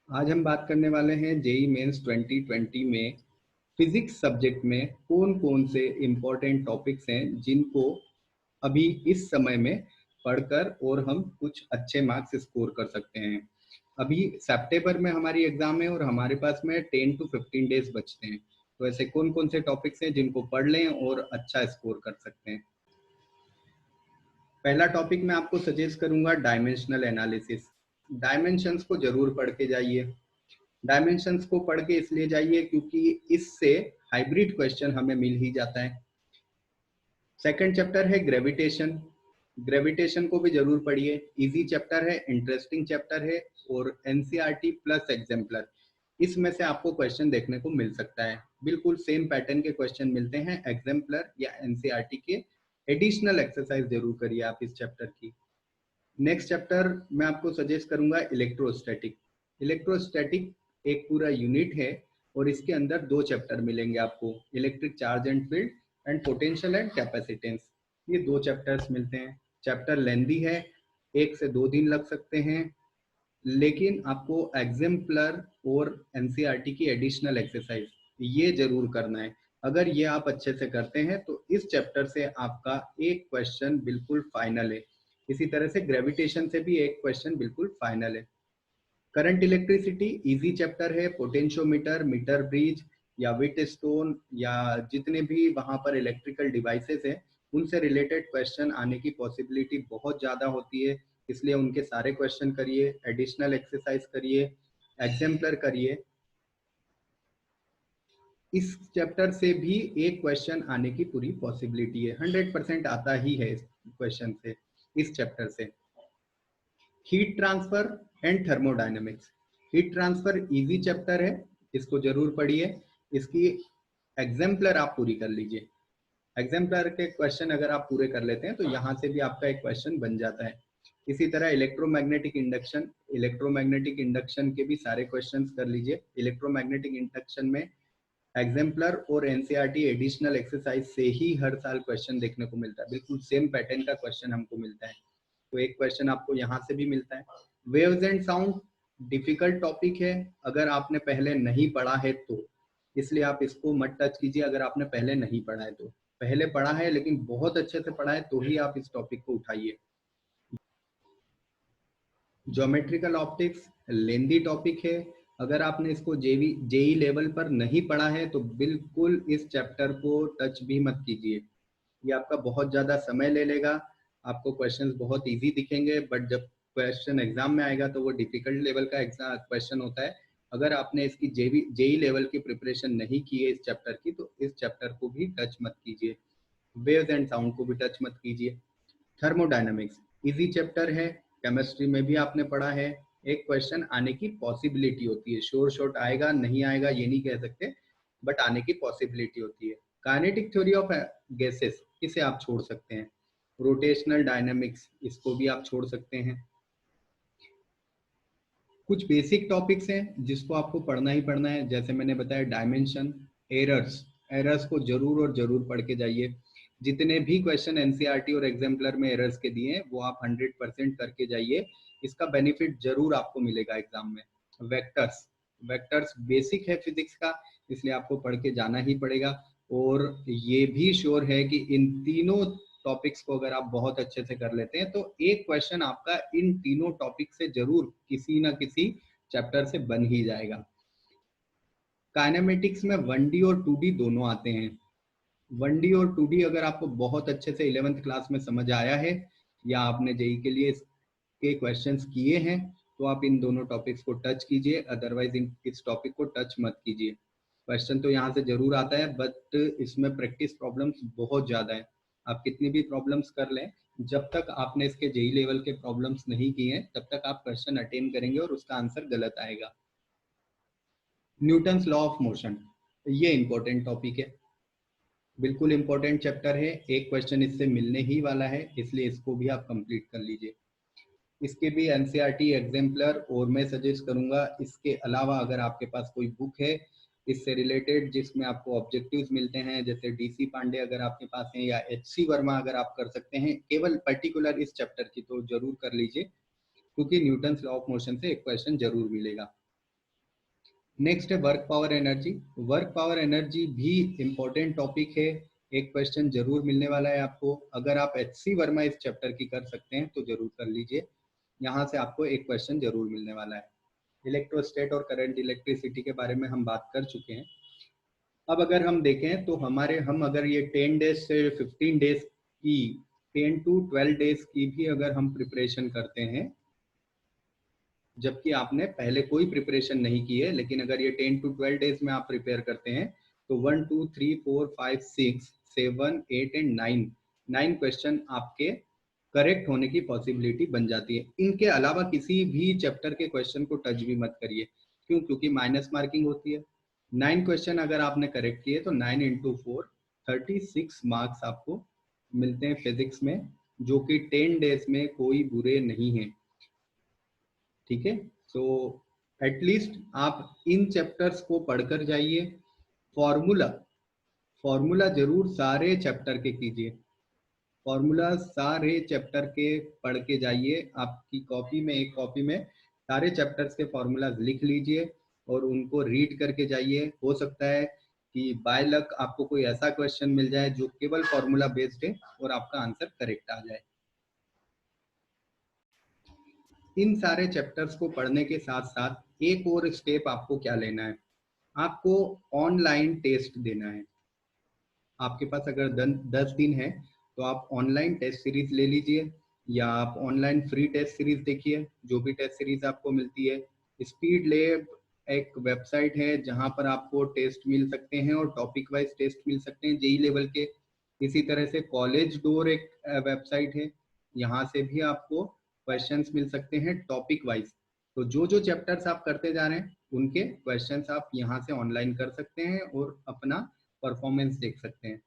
आज हम बात करने वाले हैं जेई मेंस 2020 में फिजिक्स सब्जेक्ट में कौन कौन से इम्पोर्टेंट टॉपिक्स हैं जिनको अभी इस समय में पढ़कर और हम कुछ अच्छे मार्क्स स्कोर कर सकते हैं। अभी सितंबर में हमारी एग्जाम है और हमारे पास में 10 to 15 डेज बचते हैं। तो ऐसे कौन कौन से टॉपिक्स हैं जिनको पढ़ लें और अच्छा स्कोर कर सकते हैं। पहला टॉपिक मैं आपको सजेस्ट करूंगा डायमेंशनल एनालिसिस। डायमेंशंस को जरूर पढ़ के जाइए। डायमेंशंस को पढ़ के इसलिए जाइए क्योंकि इससे हाइब्रिड क्वेश्चन हमें मिल ही जाता है। सेकंड चैप्टर है ग्रेविटेशन। ग्रेविटेशन को भी जरूर पढ़िए। इजी चैप्टर है, इंटरेस्टिंग चैप्टर है और एनसीईआरटी प्लस एग्जाम्पलर, इसमें से आपको क्वेश्चन देखने को मिल सकता है। बिल्कुल सेम पैटर्न के क्वेश्चन मिलते हैं एग्जाम्पलर या एनसीईआरटी के। एडिशनल एक्सरसाइज जरूर करिए आप इस चैप्टर की। नेक्स्ट चैप्टर मैं आपको सजेस्ट करूंगा इलेक्ट्रोस्टैटिक। इलेक्ट्रोस्टैटिक एक पूरा यूनिट है और इसके अंदर दो चैप्टर मिलेंगे आपको, electric charge and field and potential and capacitance. ये दो चैप्टर्स मिलते हैं। चैप्टर लेंदी है, 1 से 2 दिन लग सकते हैं, लेकिन आपको एग्जाम्पलर और एनसीईआरटी की एडिशनल एक्सरसाइज ये जरूर करना है। अगर ये आप अच्छे से करते हैं तो इस चैप्टर से आपका एक क्वेश्चन बिल्कुल फाइनल है। इसी तरह से ग्रेविटेशन से भी एक क्वेश्चन बिल्कुल फाइनल है। करंट इलेक्ट्रिसिटी इजी चैप्टर है। पोटेंशियोमीटर, मीटर ब्रिज या विट स्टोन या जितने भी वहां पर इलेक्ट्रिकल डिवाइसेस हैं उनसे रिलेटेड क्वेश्चन आने की पॉसिबिलिटी बहुत ज्यादा होती है, इसलिए उनके सारे क्वेश्चन करिए, एडिशनल एक्सरसाइज करिए, एग्जाम्पलर करिए। इस चैप्टर से भी एक क्वेश्चन आने की पूरी पॉसिबिलिटी है, 100% आता ही है इस क्वेश्चन से, इस चैप्टर से। Heat transfer and thermodynamics. Heat transfer easy chapter है, इसको जरूर पढ़िए। इसकी एग्जाम्पलर आप पूरी कर लीजिए। एग्जाम्पलर के क्वेश्चन अगर आप पूरे कर लेते हैं तो यहाँ से भी आपका एक क्वेश्चन बन जाता है। इसी तरह इलेक्ट्रोमैग्नेटिक इंडक्शन, इलेक्ट्रोमैग्नेटिक इंडक्शन के भी सारे क्वेश्चंस कर लीजिए। इलेक्ट्रोमैग्नेटिक इंडक्शन में एग्जाम्पलर और एनसीईआरटी एडिशनल एक्सरसाइज से ही हर साल क्वेश्चन देखने को मिलता है। बिल्कुल सेम पैटर्न का क्वेश्चन हमको मिलता है, तो एक क्वेश्चन आपको यहाँ से भी मिलता है। Waves and sound difficult topic है अगर आपने पहले नहीं पढ़ा है तो, इसलिए आप इसको मत टच कीजिए। अगर आपने पहले नहीं पढ़ा है तो, पहले पढ़ा है लेकिन बहुत अच्छे से पढ़ा है तो ही आप इस टॉपिक को उठाइए। ज्योमेट्रिकल ऑप्टिक्स लेंदी टॉपिक है। अगर आपने इसको जेई लेवल पर नहीं पढ़ा है तो बिल्कुल इस चैप्टर को टच भी मत कीजिए। ये आपका बहुत ज्यादा समय ले लेगा। आपको क्वेश्चंस बहुत इजी दिखेंगे बट जब क्वेश्चन एग्जाम में आएगा तो वो डिफिकल्ट लेवल का एग्जाम क्वेश्चन होता है। अगर आपने इसकी जेई लेवल की प्रिपरेशन नहीं की है इस चैप्टर की तो इस चैप्टर को भी टच मत कीजिए। वेव्स एंड साउंड को भी टच मत कीजिए। थर्मोडायनामिक्स इजी चैप्टर है, केमिस्ट्री में भी आपने पढ़ा है। एक क्वेश्चन आने की पॉसिबिलिटी होती है, श्योर शॉट आएगा नहीं आएगा ये नहीं कह सकते, बट आने की पॉसिबिलिटी होती है। काइनेटिक थ्योरी ऑफ गैसेस इसे आप छोड़ सकते हैं। रोटेशनल डायनामिक्स इसको भी आप छोड़ सकते हैं। कुछ बेसिक टॉपिक्स हैं जिसको आपको पढ़ना ही पढ़ना है, जैसे मैंने बताया डायमेंशन, एरर्स। एरर्स को जरूर और जरूर पढ़ के जाइए। जितने भी क्वेश्चन एनसीईआरटी और एग्जाम्पलर में एरर्स के दिए हैं वो आप 100% करके जाइए। इसका बेनिफिट जरूर आपको मिलेगा एग्जाम में। वेक्टर्स, वेक्टर्स बेसिक है फिजिक्स का, इसलिए आपको पढ़ के जाना ही पड़ेगा। और ये भी श्योर है कि इन तीनों टॉपिक्स को अगर आप बहुत अच्छे से कर लेते हैं तो एक क्वेश्चन आपका इन तीनों टॉपिक से जरूर किसी ना किसी चैप्टर से बन ही जाएगा। काइनेमेटिक्स में 1D और 2D दोनों आते हैं। 1D और 2D अगर आपको बहुत अच्छे से 11th क्लास में समझ आया है या आपने जेई के लिए के क्वेश्चंस किए हैं तो आप इन दोनों टॉपिक्स को टच कीजिए, अदरवाइज इस टॉपिक को टच मत कीजिए। क्वेश्चन तो यहाँ से जरूर आता है बट इसमें प्रैक्टिस प्रॉब्लम्स बहुत ज़्यादा है। आप कितनी भी प्रॉब्लम्स कर लें, जब तक आपने इसके जेई लेवल के प्रॉब्लम्स नहीं किए हैं तब तक आप क्वेश्चन अटेम्प्ट करेंगे और उसका आंसर गलत आएगा। न्यूटन्स लॉ ऑफ मोशन, ये इंपॉर्टेंट टॉपिक है, बिल्कुल इंपॉर्टेंट चैप्टर है। एक क्वेश्चन इससे मिलने ही वाला है, इसलिए इसको भी आप कंप्लीट कर लीजिए। इसके भी एनसीईआरटी एग्जाम्पलर, और मैं सजेस्ट करूंगा इसके अलावा अगर आपके पास कोई बुक है इससे रिलेटेड जिसमें आपको ऑब्जेक्टिव्स मिलते हैं, जैसे डीसी पांडे अगर आपके पास है या एचसी वर्मा अगर आप कर सकते हैं केवल पर्टिकुलर इस चैप्टर की, तो जरूर कर लीजिए क्योंकि न्यूटन्स लॉ ऑफ मोशन से एक क्वेश्चन जरूर मिलेगा। नेक्स्ट है work power energy. Work power energy भी इम्पोर्टेंट टॉपिक है, एक क्वेश्चन जरूर मिलने वाला है आपको। अगर आप HC वर्मा इस चैप्टर की कर सकते हैं तो जरूर कर लीजिए, यहाँ से आपको एक क्वेश्चन जरूर मिलने वाला है। इलेक्ट्रोस्टेट और करंट इलेक्ट्रिसिटी के बारे में हम बात कर चुके हैं। अब अगर हम देखें तो हम अगर ये 10 डेज से 15 डेज की, 10 to 12 डेज की भी अगर हम प्रिपरेशन करते हैं, जबकि आपने पहले कोई प्रिपरेशन नहीं की है, लेकिन अगर ये 10 to 12 डेज में आप प्रिपेयर करते हैं तो 1 2 3 4 5 6 7 8 एंड 9 क्वेश्चन आपके करेक्ट होने की पॉसिबिलिटी बन जाती है। इनके अलावा किसी भी चैप्टर के क्वेश्चन को टच भी मत करिए, क्यों? क्योंकि माइनस मार्किंग होती है। 9 क्वेश्चन अगर आपने करेक्ट किए तो 9 into 4 36 मार्क्स आपको मिलते हैं फिजिक्स में, जो कि 10 डेज में कोई बुरे नहीं है। ठीक है, सो एटलीस्ट आप इन चैप्टर्स को पढ़कर जाइए। फॉर्मूला फॉर्मूला जरूर सारे चैप्टर के कीजिए, फॉर्मूला सारे चैप्टर के पढ़ के जाइए। आपकी कॉपी में, एक कॉपी में सारे चैप्टर्स के फॉर्मूलाज लिख लीजिए और उनको रीड करके जाइए। हो सकता है कि बाय लक आपको कोई ऐसा क्वेश्चन मिल जाए जो केवल फॉर्मूला बेस्ड है और आपका आंसर करेक्ट आ जाए। इन सारे चैप्टर्स को पढ़ने के साथ साथ एक और स्टेप आपको क्या लेना है, आपको ऑनलाइन टेस्ट देना है। आपके पास अगर 10 दिन है तो आप ऑनलाइन टेस्ट सीरीज ले लीजिए, या आप ऑनलाइन फ्री टेस्ट सीरीज देखिए, जो भी टेस्ट सीरीज आपको मिलती है। स्पीड लैब एक वेबसाइट है जहां पर आपको टेस्ट मिल सकते हैं और टॉपिक वाइज टेस्ट मिल सकते हैं जेई लेवल के। इसी तरह से कॉलेज डोर एक वेबसाइट है, यहाँ से भी आपको क्वेश्चंस मिल सकते हैं टॉपिक वाइज। तो जो जो चैप्टर्स आप करते जा रहे हैं उनके क्वेश्चंस आप यहाँ से ऑनलाइन कर सकते हैं और अपना परफॉर्मेंस देख सकते हैं।